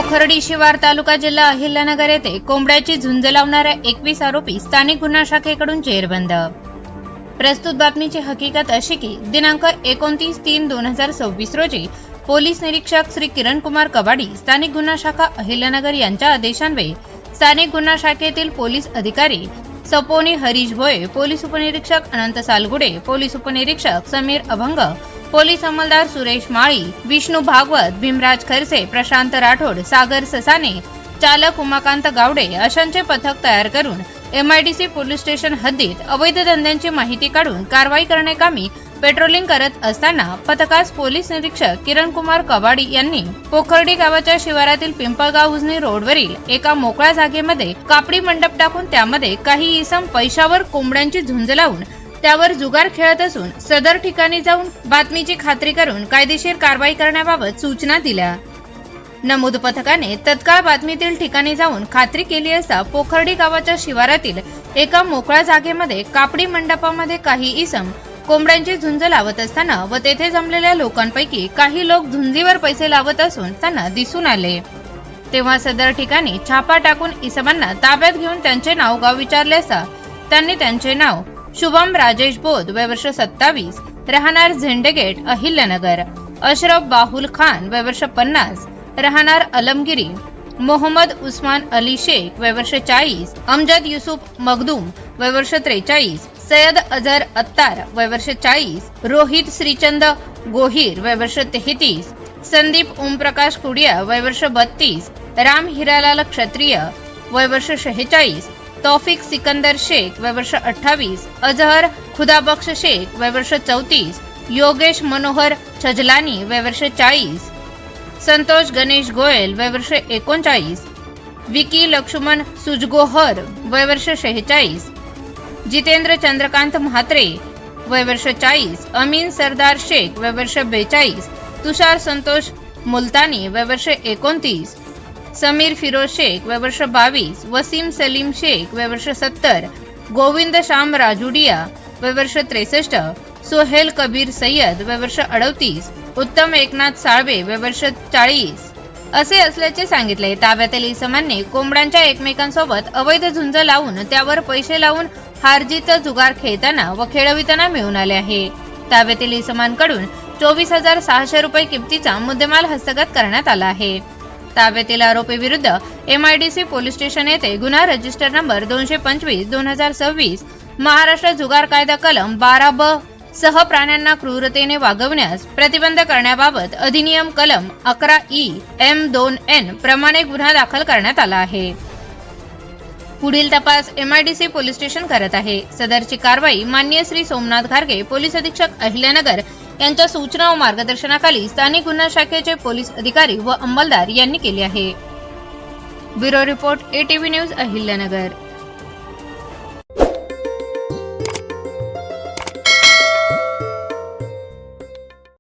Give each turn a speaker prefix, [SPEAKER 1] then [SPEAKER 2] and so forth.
[SPEAKER 1] पोखर्डी शिवार तालुका जिल्हा अहिल्यानगर येथे कोंबड्याची झुंज लावणाऱ्या 21 आरोपी स्थानिक गुन्हा शाखेकडून जेरबंद। प्रस्तुत बातमीची हकीकत अशी की दिनांक 29/3/2026 रोजी पोलीस निरीक्षक श्री किरण कुमार कबाडी, स्थानिक गुन्हा शाखा अहिल्यानगर यांच्या आदेशान्वये स्थानिक गुन्हा शाखेतील पोलीस अधिकारी सपोनी हरीश भोये, पोलीस उपनिरीक्षक अनंत सालगुडे, पोलीस उपनिरीक्षक समीर अभंग, पोलीस अंमलदार सुरेश माळी, विष्णू भागवत, भीमराज खरसे, प्रशांत राठोड, सागर ससाने, चालक उमाकांत गावडे अशांचे पथक तयार करून MIDC पोलीस स्टेशन हद्दीत अवैध धंद्यांची माहिती काढून कारवाई करण्याकामी पेट्रोलिंग करत असताना पथकास पोलीस निरीक्षक किरण कुमार कबाडी यांनी पोखर्डी गावाच्या शिवारातील पिंपळगाव उजनी रोडवरील एका मोकळ्या जागेमध्ये कापडी मंडप टाकून त्यामध्ये काही इसम पैशावर कोंबड्यांची झुंज लावून त्यावर जुगार खेळत असून सदर ठिकाणी जाऊन बातमीची खात्री करून कायदेशीर कारवाई करण्याबाबत सूचना दिल्या। नमूद पथकाने तत्काळ बातमीतील ठिकाणी जाऊन खात्री केली असता पोखर्डी गावाच्या शिवारातील एका मोकळ्या जागेमध्ये कापडी मंडपामध्ये काही इसम कोंबड्यांची झुंज लावत असताना व तेथे जमलेल्या लोकांपैकी काही लोक झुंजीवर पैसे लावत असून त्यांना दिसून आले। तेव्हा सदर ठिकाणी छापा टाकून इसमांना ताब्यात घेऊन त्यांचे नाव गाव विचारले असता त्यांनी त्यांचे नाव शुभम राजेश बोध, वय वर्ष 27, राहणार झेंडेगेट अहिल्यानगर, अशरफ बाहुल खान, वय वर्ष 50, राहणार अलमगिरी, मोहम्मद उस्मान अली शेख, वय वर्ष 40, अमजद युसुफ मखदूम, वय वर्ष 43, सय्यद अजहर अत्तार, वय वर्ष 40, रोहित श्रीचंद गोहिर, वय वर्ष 33, संदीप ओमप्रकाश कुडिया, वय वर्ष 32, राम हिरालाल क्षत्रिय, वय वर्ष 46, तौफिक सिकंदर शेख, वय वर्ष 28, अजहर खुदाबख्श शेख, वय वर्ष 34, योगेश मनोहर छजलानी, वय वर्ष 40, संतोष गणेश गोयल, वय वर्ष 39, विकी लक्ष्मण सुजगोहर, वय वर्ष 46, जितेंद्र चंद्रकांत म्हात्रे, वय वर्ष 40, अमीन सरदार शेख, वय वर्ष 42, तुषार संतोष मुलतानी, वय वर्ष 29, समीर फिरोज शेख, वय वर्ष 22, वसीम सलीम शेख, वय वर्ष 70, गोविंद श्याम राजुडिया, वय वर्ष 63, सोहेल कबीर सय्यद, वय वर्ष 38, उत्तम एकनाथ साळवे, वय वर्ष 40 असे असल्याचे सांगितले। ताब्यातील इसमांनी कोंबड्यांच्या एकमेकांसोबत अवैध झुंज लावून त्यावर पैसे लावून हारजीत जुगार खेळताना व खेळविताना मिळून आले आहे। ताब्यातील इसमांकडून 24,600 रुपये किमतीचा मुद्देमाल हस्तगत करण्यात आला आहे। ताब्यातील आरोपी विरुद्ध MIDC पोलीस स्टेशन येथे गुन्हा रजिस्टर नंबर 225/2026 महाराष्ट्र जुगार कायदा कलम 12B सह प्राण्यांना क्रूरतेने वागवण्यास प्रतिबंध करण्याबाबत अधिनियम कलम 11E M2N प्रमाणे गुन्हा दाखल करण्यात आला आहे। पुढील तपास MIDC पोलीस स्टेशन करत आहे। सदरची कारवाई माननीय श्री सोमनाथ घारगे, पोलीस अधीक्षक अहिल्यानगर यांच्या सूचना व मार्गदर्शनाखाली स्थानिक गुन्हा शाखेचे पोलीस अधिकारी व अंमलदार यांनी केली आहे। Bureau report ATV news Ahilyanagar.